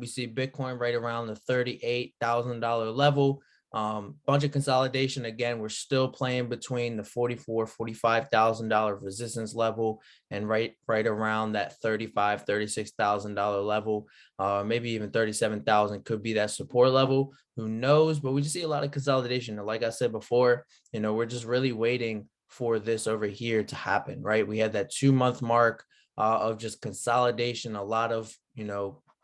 We see Bitcoin right around the $38,000 level. Bunch of consolidation. Again, we're still playing between the $45,000 resistance level and right around that $36,000 level. Maybe even 37,000 could be that support level. Who knows? But we just see a lot of consolidation. And like I said before, we're just really waiting for this over here to happen, right? We had that 2-month mark of just consolidation, a lot of,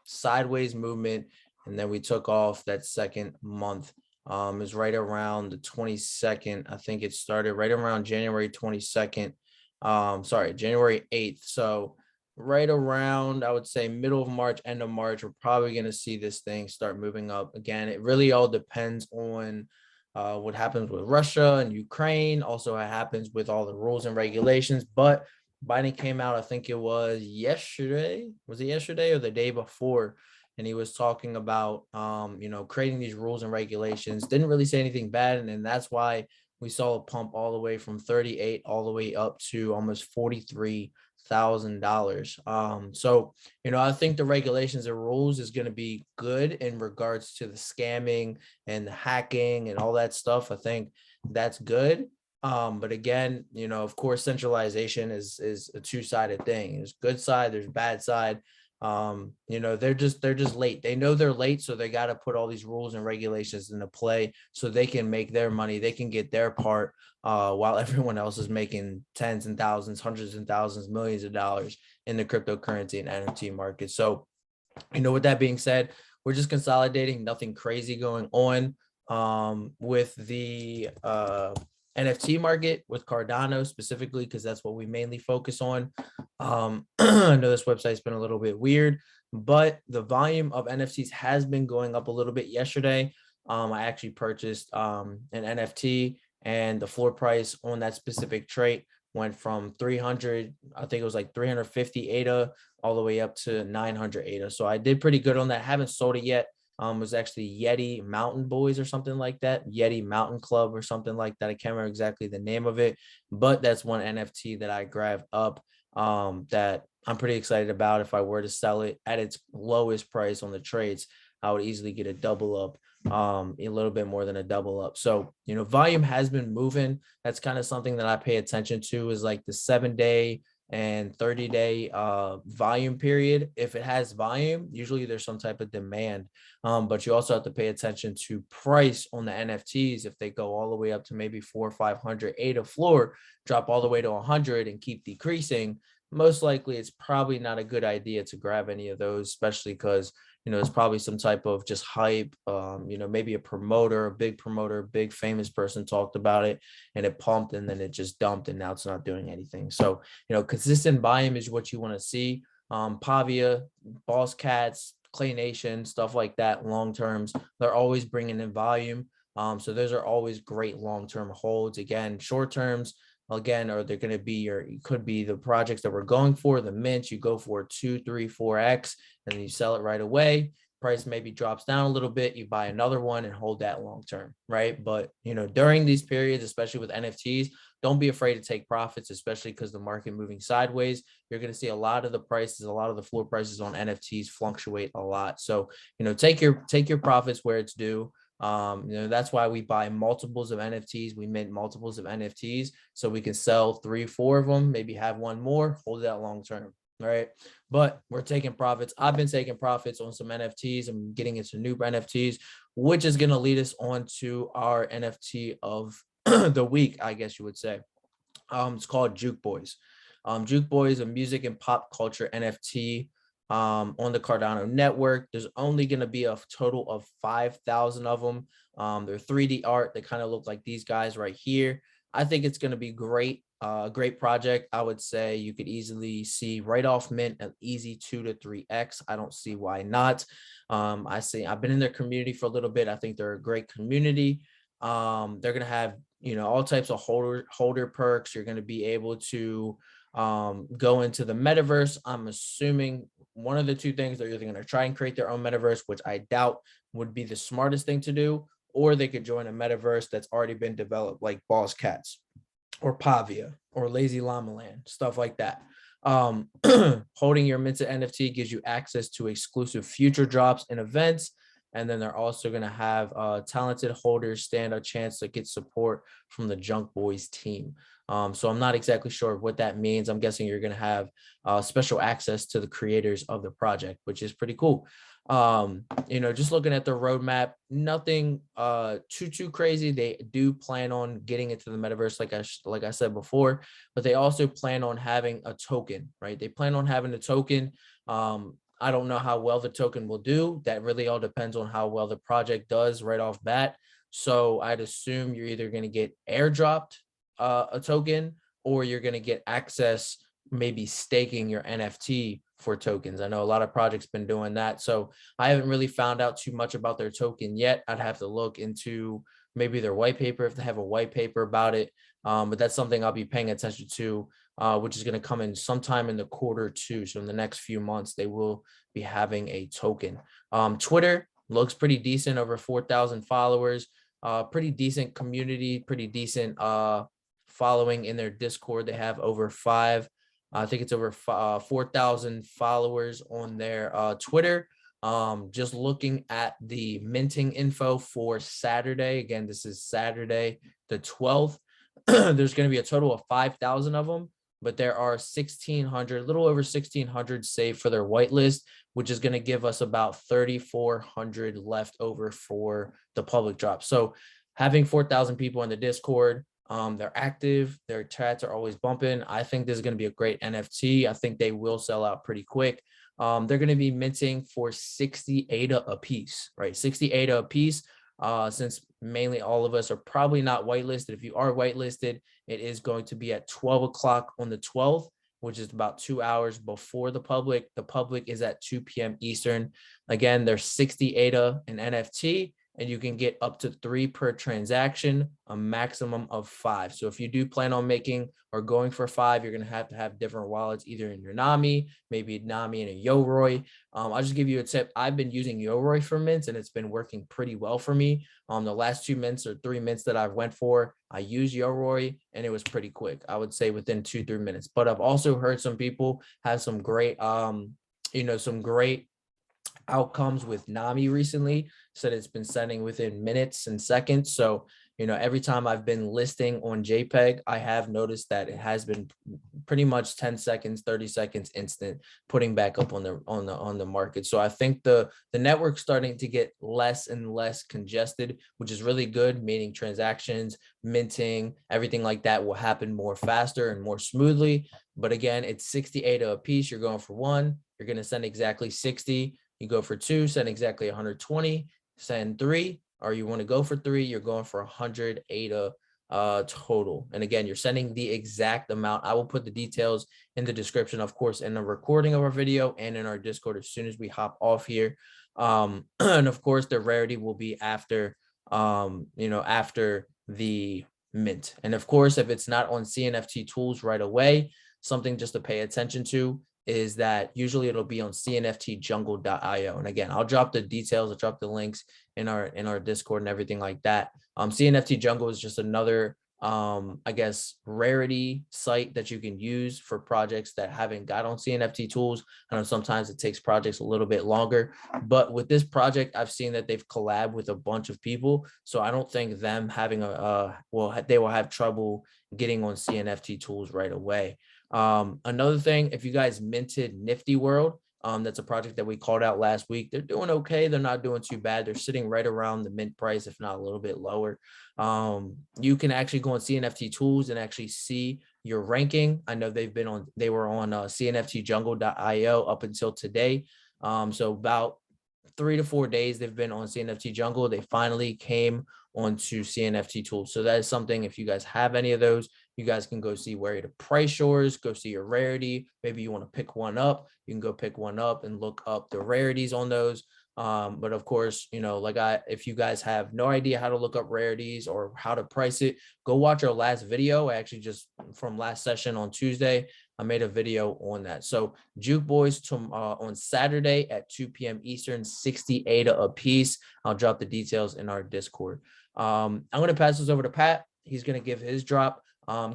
sideways movement. And then we took off that second month. Is right around the 22nd. I think it started right around January 22nd. January 8th. So right around, I would say middle of March, end of March, we're probably going to see this thing start moving up again. It really all depends on what happens with Russia and Ukraine. Also, what happens with all the rules and regulations. But Biden came out, I think it was yesterday. Was it yesterday or the day before? And he was talking about, creating these rules and regulations. Didn't really say anything bad, and that's why we saw a pump all the way from 38 all the way up to almost $43,000. So I think the regulations and rules is going to be good in regards to the scamming and the hacking and all that stuff. I think that's good. But again, of course, centralization is a two-sided thing. There's good side, there's bad side. They're just late. They know they're late, so they got to put all these rules and regulations into play so they can make their money, they can get their part, while everyone else is making tens and thousands, hundreds and thousands, millions of dollars in the cryptocurrency and NFT market. So with that being said, we're just consolidating, nothing crazy going on with the NFT market, with Cardano specifically, because that's what we mainly focus on. I know this website's been a little bit weird, but the volume of NFTs has been going up a little bit. Yesterday, I actually purchased an NFT, and the floor price on that specific trait went from 300, I think it was like 350 ADA, all the way up to 900 ADA. So I did pretty good on that. Haven't sold it yet. It was actually Yeti Mountain Boys or something like that, Yeti Mountain Club or something like that. I can't remember exactly the name of it, but that's one NFT that I grabbed up, that I'm pretty excited about. If I were to sell it at its lowest price on the trades, I would easily get a double up, a little bit more than a double up. So, volume has been moving. That's kind of something that I pay attention to, is like the 7-day and 30-day volume period. If it has volume, usually there's some type of demand, but you also have to pay attention to price on the NFTs. If they go all the way up to maybe 400 or 500 ADA floor, drop all the way to 100 and keep decreasing, most likely it's probably not a good idea to grab any of those, especially because it's probably some type of just hype. Maybe a promoter, a big famous person talked about it and it pumped, and then it just dumped, and now it's not doing anything. So, consistent volume is what you want to see. Pavia, Boss Cats, Clay Nation, stuff like that, long terms, they're always bringing in volume. So those are always great long-term holds. Again, short terms, again, are they going to be it could be the projects that we're going for, the mints, you go for 2, 3, 4x, and then you sell it right away. Price maybe drops down a little bit, you buy another one and hold that long term, right? But during these periods, especially with NFTs, don't be afraid to take profits, especially because the market moving sideways. You're going to see a lot of the prices, a lot of the floor prices on NFTs fluctuate a lot. So take your profits where it's due. That's why we buy multiples of NFTs. We mint multiples of NFTs so we can sell 3, 4 of them, maybe have one more, hold that long term. All right. But we're taking profits. I've been taking profits on some NFTs. I'm getting into new NFTs, which is going to lead us on to our NFT of the week, I guess you would say. It's called Jukeboys. Jukeboys, a music and pop culture NFT on the Cardano network. There's only going to be a total of 5,000 of them. They're 3D art. They kind of look like these guys right here. I think it's going to be great. Great project. I would say you could easily see right off mint an easy 2 to 3x. I don't see why not. I've been in their community for a little bit. I think they're a great community. They're going to have, all types of holder perks. You're going to be able to go into the metaverse. I'm assuming one of the two things, they're either going to try and create their own metaverse, which I doubt would be the smartest thing to do, or they could join a metaverse that's already been developed, like Boss Cats or Pavia or Lazy Llama Land, stuff like that. Holding your minted NFT gives you access to exclusive future drops and events. And then they're also going to have talented holders stand a chance to get support from the Jukeboys team. So I'm not exactly sure what that means. I'm guessing you're going to have special access to the creators of the project, which is pretty cool. Just looking at the roadmap, nothing too crazy. They do plan on getting into the metaverse, like I said before, but they also plan on having a token, right? They plan on having a token. I don't know how well the token will do. That really all depends on how well the project does right off bat. So I'd assume you're either going to get airdropped a token, or you're going to get access, maybe staking your NFT for tokens. I know a lot of projects been doing that. So I haven't really found out too much about their token yet. I'd have to look into maybe their white paper if they have a white paper about it. But that's something I'll be paying attention to, which is going to come in sometime in the Q2. So in the next few months, they will be having a token. Twitter looks pretty decent, over 4,000 followers, pretty decent community, pretty decent following in their Discord. They have over I think it's over 4,000 followers on their Twitter. Just looking at the minting info for Saturday. Again, this is Saturday, the 12th. There's going to be a total of 5,000 of them, but there are 1,600, a little over 1,600 saved for their whitelist, which is going to give us about 3,400 left over for the public drop. So having 4,000 people in the Discord, they're active, their chats are always bumping. I think this is going to be a great NFT. I think they will sell out pretty quick. They're going to be minting for 60 ADA a piece, right? 60 ADA a piece. Since mainly all of us are probably not whitelisted. If you are whitelisted, it is going to be at 12 o'clock on the 12th, which is about 2 hours before the public. The public is at 2 p.m. Eastern. Again, there's 60 ADA in NFT, and you can get up to 3 per transaction, a maximum of 5. So if you do plan on making or going for 5, you're going to have different wallets, either in your Nami, maybe Nami and a Yoroi. I'll just give you a tip. I've been using Yoroi for mints, and it's been working pretty well for me. The last 2 mints or 3 mints that I've went for, I used Yoroi, and it was pretty quick. I would say within 2-3 minutes. But I've also heard some people have some great, some great outcomes with Nami recently. Said it's been sending within minutes and seconds. So, every time I've been listing on JPEG, I have noticed that it has been pretty much 10 seconds, 30 seconds instant putting back up on the market. So I think the network's starting to get less and less congested, which is really good, meaning transactions, minting, everything like that will happen more faster and more smoothly. But again, it's 60 ADA a piece. You're going for 1, you're going to send exactly 60. You go for 2, send exactly 120, send 3, or you want to go for 3, you're going for 100 ADA total. And again, you're sending the exact amount. I will put the details in the description, of course, in the recording of our video and in our Discord as soon as we hop off here. And of course, the rarity will be after, after the mint. And of course, if it's not on CNFT tools right away, something just to pay attention to is that usually it'll be on cnftjungle.io. And again, I'll drop the details, I'll drop the links in our Discord and everything like that. CNFT Jungle is just another, rarity site that you can use for projects that haven't got on CNFT tools. I know sometimes it takes projects a little bit longer, but with this project, I've seen that they've collabed with a bunch of people. So I don't think them having they will have trouble getting on CNFT tools right away. Another thing, if you guys minted Nifty World, that's a project that we called out last week. They're doing okay. They're not doing too bad. They're sitting right around the mint price, if not a little bit lower. You can actually go on CNFT tools and actually see your ranking. I know they were on cnftjungle.io up until today. So about 3 to 4 days they've been on CNFT Jungle. They finally came onto CNFT tools. So that is something, if you guys have any of those, you guys can go see where to price yours, go see your rarity. Maybe you want to pick one up. You can go pick one up and look up the rarities on those. But of course, if you guys have no idea how to look up rarities or how to price it, go watch our last video. I actually just from last session on Tuesday, I made a video on that. So Jukeboys on Saturday at 2 p.m. Eastern, 60 ADA a piece. I'll drop the details in our Discord. I'm going to pass this over to Pat. He's going to give his drop.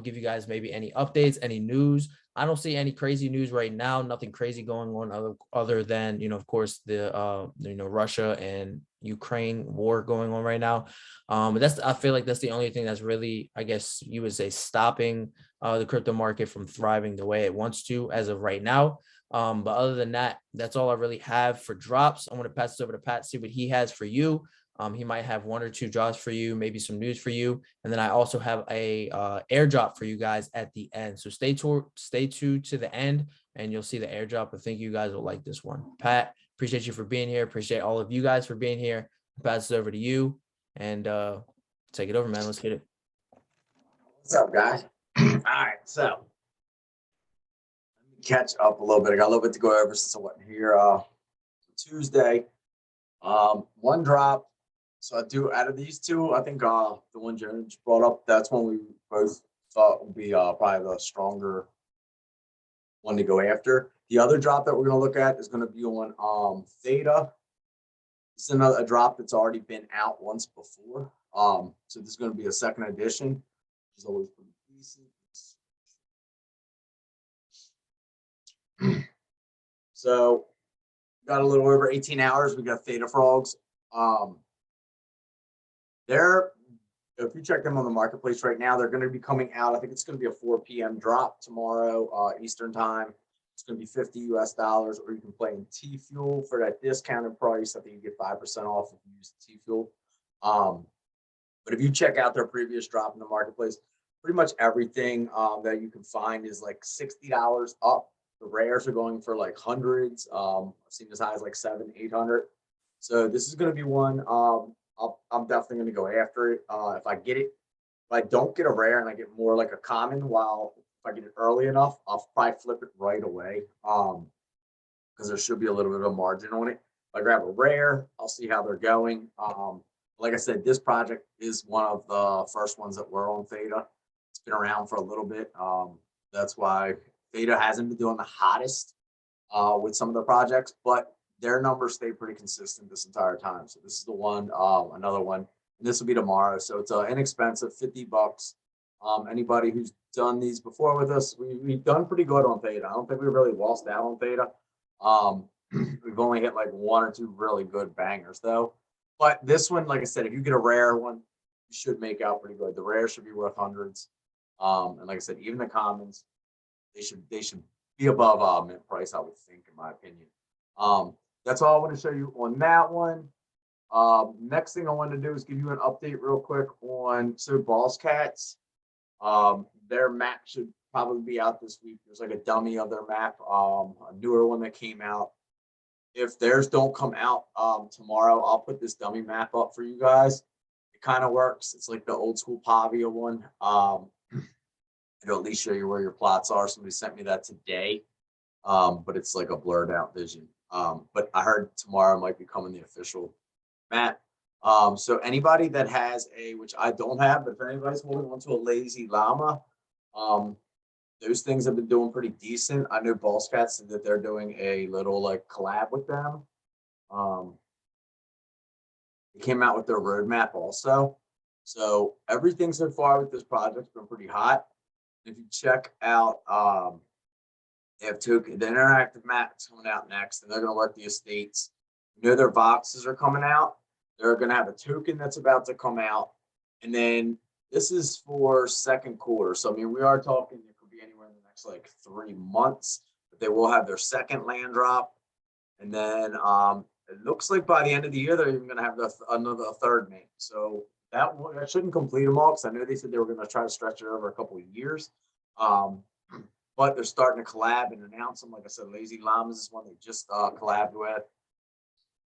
give you guys maybe any updates, any news. I don't see any crazy news right now, nothing crazy going on other than, you know, of course, the you know, Russia and Ukraine war going on right now. But I feel like that's the only thing that's really, I guess you would say, stopping the crypto market from thriving the way it wants to as of right now. But other than that, that's all I really have for drops. I'm going to pass it over to Pat, see what he has for you. He might have 1 or 2 drops for you, maybe some news for you. And then I also have a airdrop for you guys at the end. So stay tuned to the end and you'll see the airdrop. I think you guys will like this one. Pat, appreciate you for being here. Appreciate all of you guys for being here. Pass it over to you and take it over, man. Let's get it. What's up, guys? All right, so let me catch up a little bit. I got a little bit to go over since I wasn't here Tuesday. One drop. So I do, out of these two, I think the one Jared just brought up, that's one we both thought would be probably the stronger one to go after. The other drop that we're going to look at is going to be on Theta. It's a drop that's already been out once before. So this is going to be a second edition, which is always pretty decent. So got a little over 18 hours. We got Theta frogs. If you check them on the marketplace right now, they're going to be coming out. I think it's going to be a 4 p.m. drop tomorrow, Eastern time. It's going to be $50 US, or you can play in T-Fuel for that discounted price. I think you get 5% off if you use T-Fuel. But if you check out their previous drop in the marketplace, pretty much everything that you can find is like $60 up. The rares are going for like hundreds. I've seen as high as like 700, 800. So this is going to be one. I'm definitely going to go after it if I get it. If I don't get a rare and I get more like a common, if I get it early enough, I'll probably flip it right away because there should be a little bit of a margin on it. If I grab a rare, I'll see how they're going. Like I said, this project is one of the first ones that were on Theta. It's been around for a little bit. That's why Theta hasn't been doing the hottest with some of the projects, but their numbers stay pretty consistent this entire time. So this is the one, another one, and this will be tomorrow. So it's inexpensive, $50. Anybody who's done these before with us, we've done pretty good on Theta. I don't think we really lost out on Theta. We've only hit like 1 or 2 really good bangers though. But this one, like I said, if you get a rare one, you should make out pretty good. The rare should be worth hundreds. And like I said, even the commons, they should be above mint price, I would think, in my opinion. That's all I want to show you on that one. Next thing I want to do is give you an update real quick on Balls Cats. Their map should probably be out this week. There's like a dummy of their map, a newer one that came out. If theirs don't come out tomorrow, I'll put this dummy map up for you guys. It kind of works. It's like the old school Pavia one. It'll at least show you where your plots are. Somebody sent me that today, but it's like a blurred out vision. But I heard tomorrow might be coming the official map. So anybody that has which I don't have, but if anybody's holding on to a lazy llama, those things have been doing pretty decent. I know Balls Cats said that they're doing a little like collab with them. They came out with their roadmap also. So everything so far with this project's been pretty hot. If you check out they have the interactive map is coming out next, and they're going to work the estates. You know, their boxes are coming out. They're going to have a token that's about to come out. And then this is for second quarter. So, I mean, we are talking, it could be anywhere in the next like 3 months, but they will have their second land drop. And then it looks like by the end of the year, they're even going to have another third name. So that shouldn't complete them all, because I know they said they were going to try to stretch it over a couple of years. But they're starting to collab and announce them. Like I said, Lazy Llamas is one they just collabed with.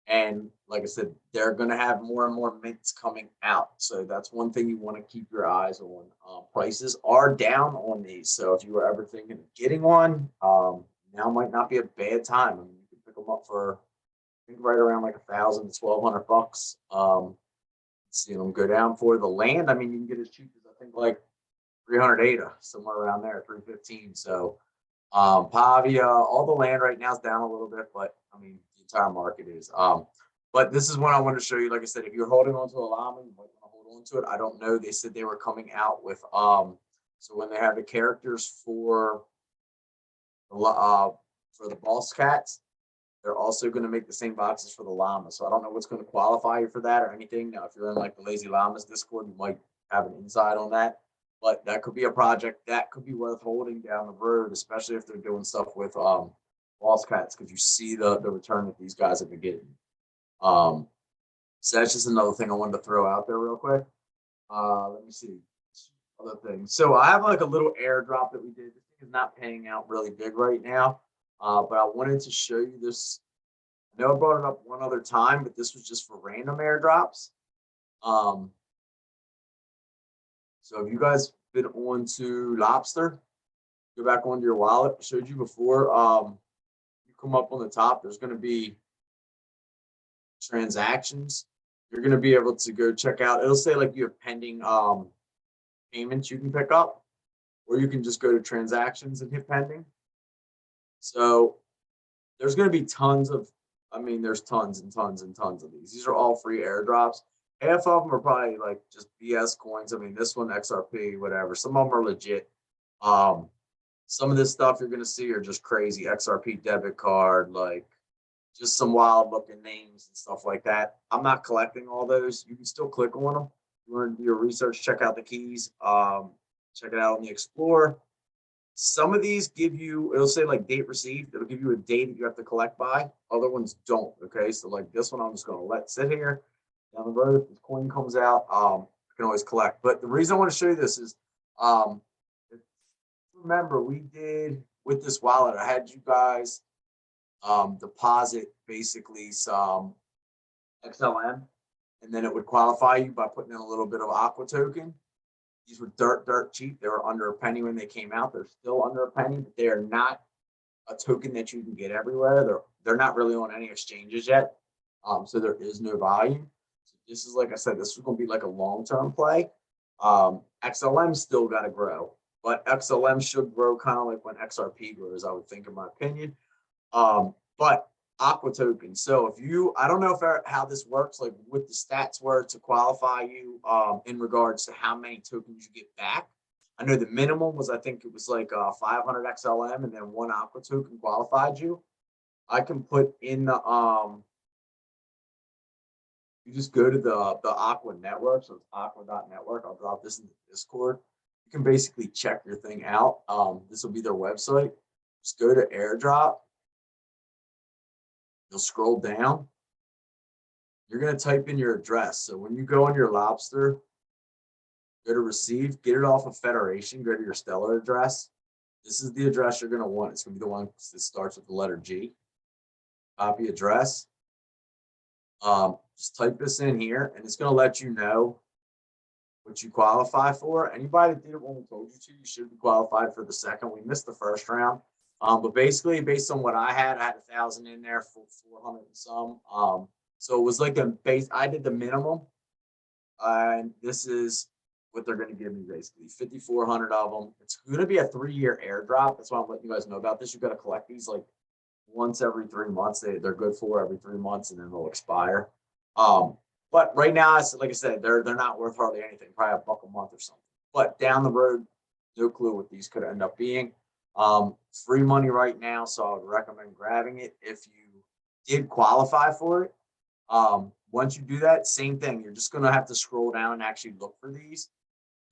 And like I said, they're going to have more and more mints coming out. So that's one thing you want to keep your eyes on. Prices are down on these. So if you were ever thinking of getting one, now might not be a bad time. I mean, you can pick them up for, I think, right around like $1,000 to $1,200. See them go down for the land. I mean, you can get as cheap as, I think, like 300 ADA, somewhere around there, 315. So Pavia, all the land right now is down a little bit, but I mean, the entire market is. But this is one I want to show you. Like I said, if you're holding on to a llama, you might want to hold on to it. I don't know. They said they were coming out with So when they have the characters for the boss cats, they're also going to make the same boxes for the llama. So I don't know what's going to qualify you for that or anything. Now, if you're in like the Lazy Llamas Discord, you might have an insight on that. But that could be a project that could be worth holding down the road, especially if they're doing stuff with boss cats, because you see the return that these guys have been getting. So that's just another thing I wanted to throw out there real quick. Let me see other things. So I have like a little airdrop that we did. This thing is not paying out really big right now, but I wanted to show you this. I know I brought it up one other time, but this was just for random airdrops. So if you guys been on to Lobster, go back onto your wallet. I showed you before. You come up on the top. There's going to be transactions. You're going to be able to go check out. It'll say like you have pending payments you can pick up, or you can just go to transactions and hit pending. So there's going to be tons of, I mean, there's tons and tons and tons of these. These are all free airdrops. Half of them are probably like just BS coins. I mean, this one, XRP, whatever. Some of them are legit. Some of this stuff you're going to see are just crazy. XRP debit card, like just some wild looking names and stuff like that. I'm not collecting all those. You can still click on them. You want to do your research, check out the keys, check it out on the Explorer. Some of these give you, it'll say like date received. It'll give you a date that you have to collect by. Other ones don't. Okay. So like this one, I'm just going to let sit here. Down the road, if this coin comes out, I can always collect. But the reason I want to show you this is, remember we did with this wallet, I had you guys deposit basically some XLM, and then it would qualify you by putting in a little bit of Aqua token. These were dirt cheap. They were under a penny when they came out. They're still under a penny, but they are not a token that you can get everywhere. They're not really on any exchanges yet. So there is no volume. So this is, like I said, this is going to be like a long-term play. XLM still got to grow, but XLM should grow kind of like when XRP grows, I would think, in my opinion. But Aqua token. So if you, I don't know how this works, like what the stats were to qualify you in regards to how many tokens you get back. I know the minimum was, I think it was like 500 XLM, and then one Aqua token qualified you. I can put in the you just go to the Aqua network. So it's aqua.network. I'll drop this in the Discord. You can basically check your thing out. This will be their website. Just go to airdrop. You'll scroll down. You're going to type in your address. So when you go on your Lobster, go to receive, get it off of Federation, go to your Stellar address. This is the address you're going to want. It's going to be the one that starts with the letter G. Copy address. Just type this in here, and it's going to let you know what you qualify for. Anybody that did it when we told you to, you should be qualified for the second. We missed the first round. But basically, based on what I had 1,000 in there for 400 and some. So it was like a base. I did the minimum, and this is what they're going to give me basically 5,400 of them. It's going to be a 3-year airdrop. That's why I'm letting you guys know about this. You've got to collect these like once every 3 months. They're good for every 3 months, and then they'll expire. But right now, like I said, they're not worth hardly anything, probably $1 a month or something. But down the road, no clue what these could end up being. Free money right now, so I would recommend grabbing it if you did qualify for it. Once you do that, same thing. You're just gonna have to scroll down and actually look for these.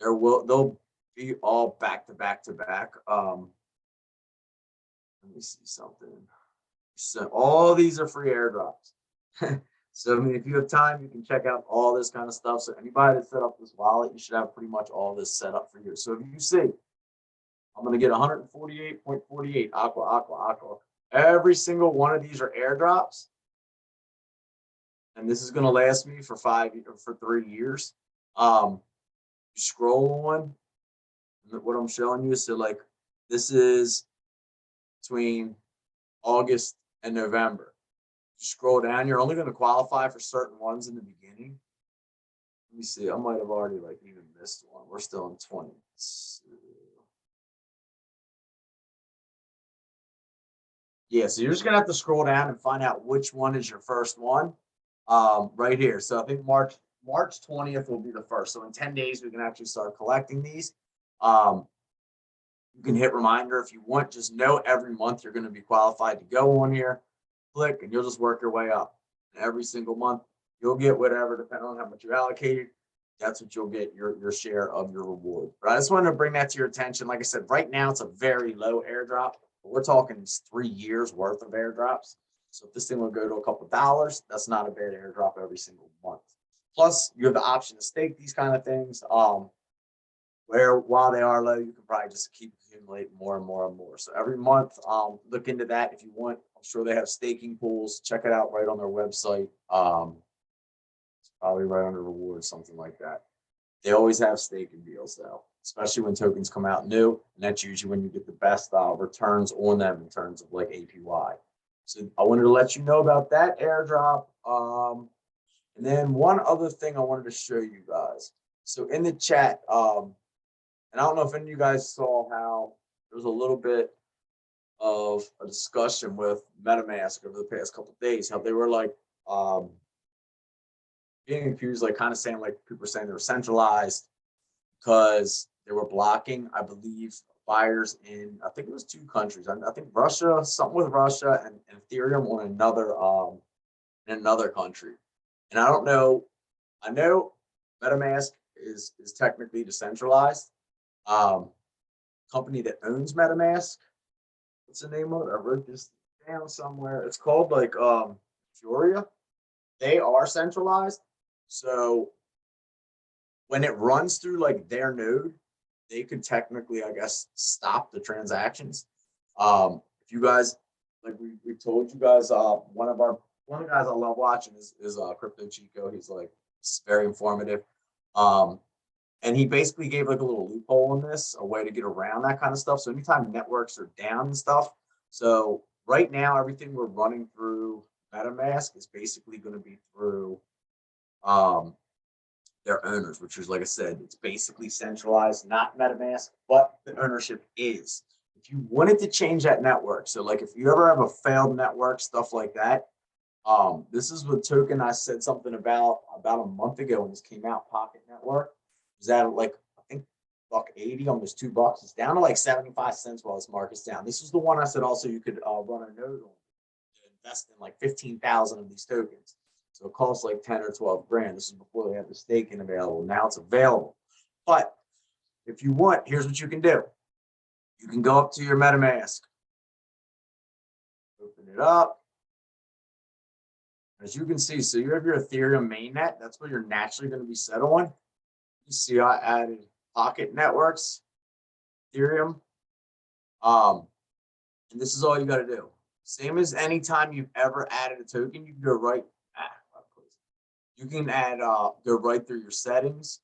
They'll be all back to back to back. Let me see something. So all these are free airdrops. So I mean, if you have time, you can check out all this kind of stuff. So anybody that set up this wallet, you should have pretty much all this set up for you. So if you see, I'm going to get 148.48 aqua. Every single one of these are airdrops. And this is going to last me for 3 years. You scroll on what I'm showing you. So like this is between August and November. You scroll down, you're only going to qualify for certain ones in the beginning. Let me see. I might have already like even missed one. We're still in 20. Yeah, so you're just gonna have to scroll down and find out which one is your first one. Right here. So I think March 20th will be the first. So in 10 days, we can actually start collecting these. You can hit reminder if you want. Just know every month you're going to be qualified to go on here. Click, and you'll just work your way up. And every single month, you'll get whatever, depending on how much you allocated. That's what you'll get your share of your reward. But I just wanted to bring that to your attention. Like I said, right now it's a very low airdrop. But we're talking 3 years worth of airdrops. So if this thing will go to a couple $, that's not a bad airdrop every single month. Plus, you have the option to stake these kind of things. Where while they are low, you can probably just keep accumulating more and more and more. So every month, look into that if you want. I'm sure they have staking pools. Check it out right on their website. It's probably right under rewards, something like that. They always have staking deals though, especially when tokens come out new, and that's usually when you get the best returns on them in terms of like APY. So I wanted to let you know about that airdrop. And then one other thing I wanted to show you guys. So in the chat, and I don't know if any of you guys saw how there was a little bit of a discussion with MetaMask over the past couple of days, how they were like being accused, like kind of saying like people were saying they were centralized because they were blocking, I believe, buyers in, I think it was 2 countries. I think Russia, something with Russia and Ethereum on in another country. And I don't know, I know MetaMask is technically decentralized. Company that owns MetaMask, what's the name of it? I wrote this down somewhere. It's called like Furia. They are centralized. So when it runs through like their node, they could technically, I guess, stop the transactions. If you guys, like we told you guys, one of the guys I love watching is Crypto Chico. He's like, it's very informative. And he basically gave like a little loophole in this, a way to get around that kind of stuff. So anytime networks are down and stuff. So right now, everything we're running through MetaMask is basically going to be through their owners, which is, like I said, it's basically centralized, not MetaMask, but the ownership is. If you wanted to change that network, so like if you ever have a failed network, stuff like that, this is what token I said something about a month ago when this came out, Pocket Network. Is that like, I think $1.80, almost $2. It's down to like 75 cents while this market's down. This is the one I said also you could run a node on to invest in like 15,000 of these tokens. So it costs like 10 or 12 grand. This is before they had the staking available. Now it's available. But if you want, here's what you can do. You can go up to your MetaMask, open it up. As you can see, so you have your Ethereum mainnet. That's what you're naturally going to be set on. You see, I added Pocket Networks, Ethereum. And this is all you got to do. Same as anytime you've ever added a token, you can go right. You can add, go right through your settings,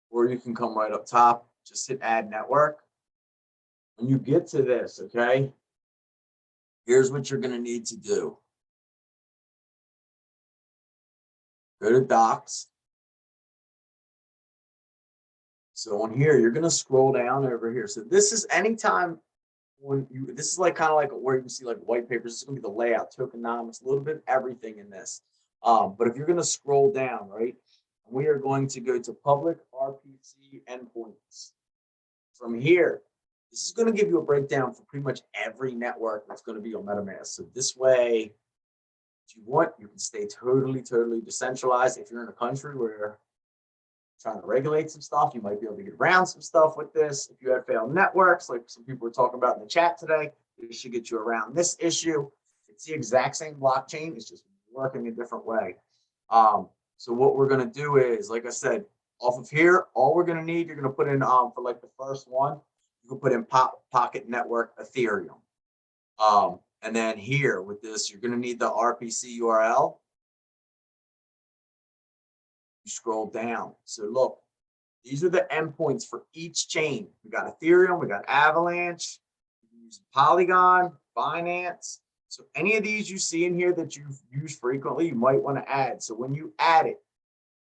or you can come right up top, just hit add network. When you get to this, okay, here's what you're going to need to do. Go to docs. So on here, you're going to scroll down over here. So this is anytime when you, this is like kind of like where you can see like white papers. This is going to be the layout, tokenomics, a little bit of everything in this. But if you're going to scroll down, right, we are going to go to public RPC endpoints. From here, this is going to give you a breakdown for pretty much every network that's going to be on MetaMask. So this way, if you want, you can stay totally decentralized. If you're in a country where you're trying to regulate some stuff, you might be able to get around some stuff with this. If you have failed networks, like some people were talking about in the chat today, it should get you around this issue. It's the exact same blockchain. It's just working a different way. So what we're going to do is, like I said, off of here, all we're going to need, you're going to put in for like the first one, you can put in Pocket Network Ethereum. And then here with this, you're going to need the RPC URL. You scroll down. So look, these are the endpoints for each chain. We got Ethereum, we got Avalanche, we use Polygon, Binance. So any of these you see in here that you've used frequently, you might want to add. So when you add it,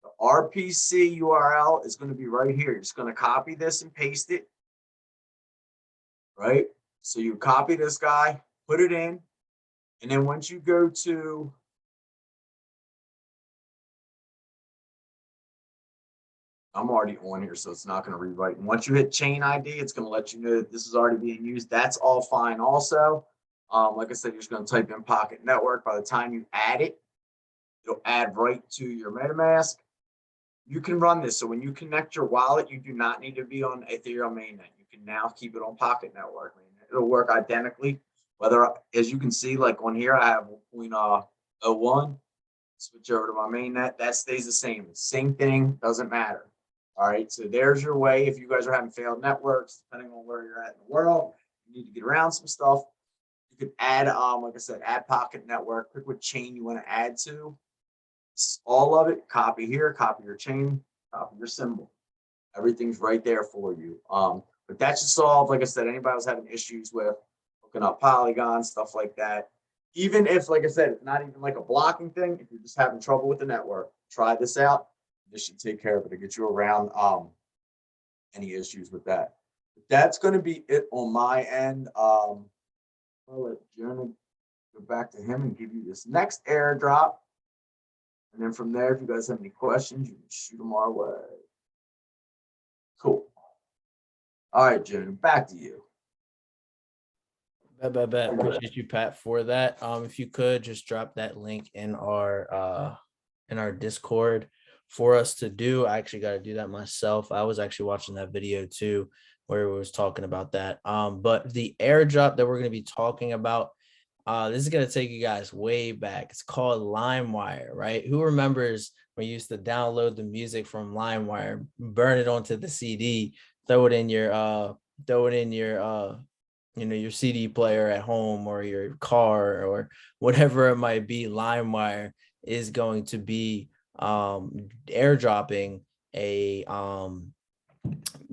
the RPC URL is going to be right here. You're just going to copy this and paste it. Right? So you copy this guy, put it in, and then once you go to I'm already on here, so it's not going to rewrite. And once you hit chain ID, it's going to let you know that this is already being used. That's all fine also. Like I said, you're just going to type in Pocket Network. By the time you add it, it'll add right to your MetaMask. You can run this. So when you connect your wallet, you do not need to be on Ethereum mainnet. You can now keep it on Pocket Network mainnet. It'll work identically. Whether, as you can see, like on here, I have 0.01. Switch over to my mainnet. That stays the same. Same thing, doesn't matter. All right, so there's your way. If you guys are having failed networks, depending on where you're at in the world, you need to get around some stuff. You could add, like I said, add Pocket Network. Pick what chain you want to add to. This is all of it. Copy here, copy your chain, copy your symbol. Everything's right there for you. But that should solve, like I said, anybody was having issues with hooking up Polygon, stuff like that. Even if, like I said, it's not even like a blocking thing, if you're just having trouble with the network, try this out. This should take care of it to get you around any issues with that. But that's going to be it on my end. I'll let Jeremy go back to him and give you this next airdrop. And then from there, if you guys have any questions, you can shoot them our way. Cool. All right, Jeremy, back to you. Bet. Appreciate you, Pat, for that. If you could just drop that link in our Discord for us to do. I actually got to do that myself. I was actually watching that video too, where it was talking about that. But the airdrop that we're going to be talking about, this is going to take you guys way back. It's called Limewire, right? Who remembers when you used to download the music from Limewire, burn it onto the CD, throw it in your your CD player at home or your car or whatever it might be. Limewire is going to be airdropping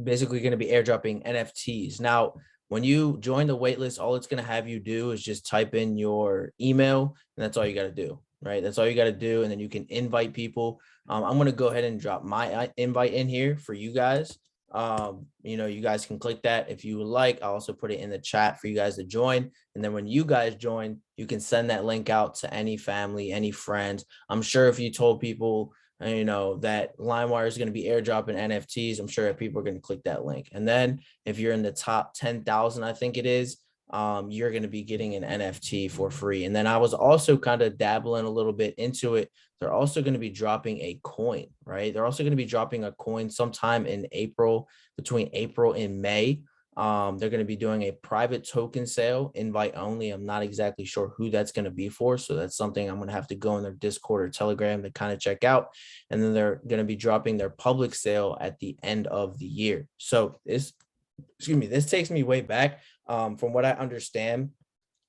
basically going to be airdropping NFTs. Now, when you join the waitlist, all it's going to have you do is just type in your email, and that's all you got to do, right? That's all you got to do, and then you can invite people. I'm going to go ahead and drop my invite in here for you guys. You guys can click that if you would like. I'll also put it in the chat for you guys to join. And then when you guys join, you can send that link out to any family, any friends. I'm sure if you told people, that Limewire is going to be airdropping NFTs, I'm sure that people are going to click that link. And then if you're in the top 10,000, I think it is, you're going to be getting an NFT for free. And then I was also kind of dabbling a little bit into it. They're also going to be dropping a coin, right? They're also going to be dropping a coin sometime in April, between April and May. They're going to be doing a private token sale, invite only. I'm not exactly sure who that's going to be for. So that's something I'm going to have to go in their Discord or Telegram to kind of check out. And then they're going to be dropping their public sale at the end of the year. So this takes me way back. From what I understand,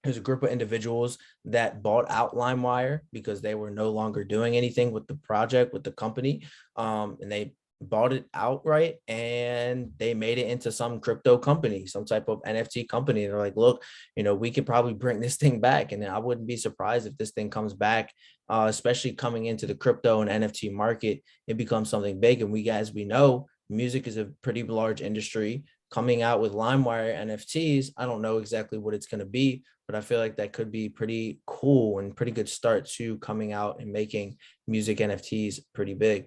there's a group of individuals that bought out Limewire because they were no longer doing anything with the project, with the company. And they bought it outright and they made it into some crypto company, some type of NFT company. They're like, look, we could probably bring this thing back. And I wouldn't be surprised if this thing comes back, especially coming into the crypto and NFT market, it becomes something big. And we know music is a pretty large industry. Coming out with Limewire NFTs, I don't know exactly what it's going to be, but I feel like that could be pretty cool and pretty good start to coming out and making music NFTs pretty big.